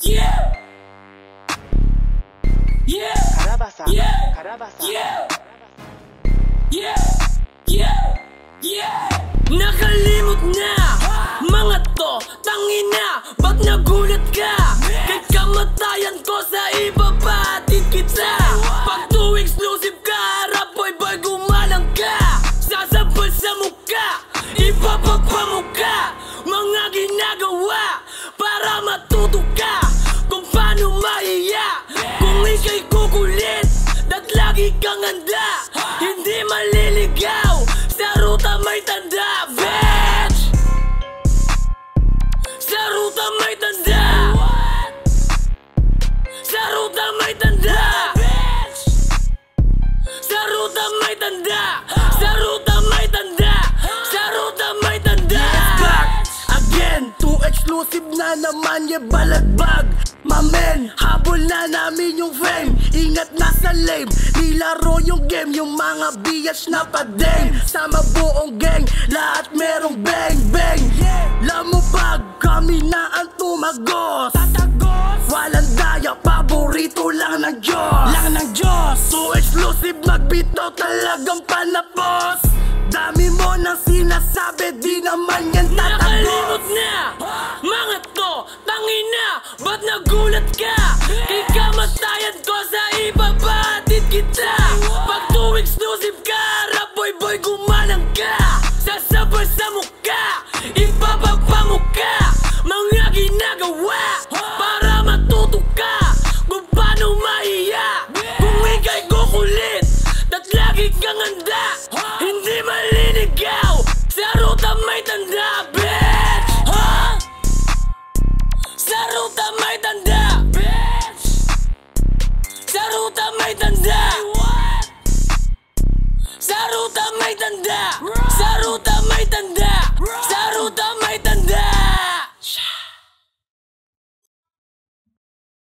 Yeah. Yeah. Karabasa. Yeah. Karabasa. Yeah. Yeah. Yeah. Yeah. Nakalimot na mga to, tangina, ba't nagulat ka? Kay kamatayan ko sa ibabatid kita. Pag to exclusive ka, rap boy boy gumalang ka. Sasabal sa mukha, ipapapa mo ka. Mga ginagawa para matuto ka kung paano mahiya. Kung ika'y kukulit at lagi kang handa, hindi maliligaw, sa ruta may tanda, bitch. Sa ruta may tanda, sa ruta may tanda, bitch. Sa ruta may tanda, sa ruta may tanda, sa ruta may tanda. Again, too exclusive na naman yung balagbag. Mamen, habol na namin yung fame. Ingat na sa lame, nilaro yung game. Yung mga bias na padeng, sama buong gang, lahat merong bang bang. Lamubag, kami na ang tumagos. Walang daya, paborito lang ng Diyos. Lang ng Diyos. Too exclusive, magbito talagang panapos. Dami mo nang sinasabi, di naman yan Nakalimot tatagos. na mga to, tangina, ba't nagulat ka? Kay kamatayan ko sa ibabatid kita. Pag to exclusive ka, rap boy boy gumalang ka. Sasabay sa mukha, ipapapa mo ka. Mga ginagawa para matuto ka kung paano mahiya. Kung ika'y kukulit at lagi kang handa, hindi maliligaw, sa ruta may tanda, bitch. Ha? Sa ruta may tanda, bitch. Sa ruta may tanda. Sa ruta may tanda. Sa ruta may tanda. Sa ruta may tanda.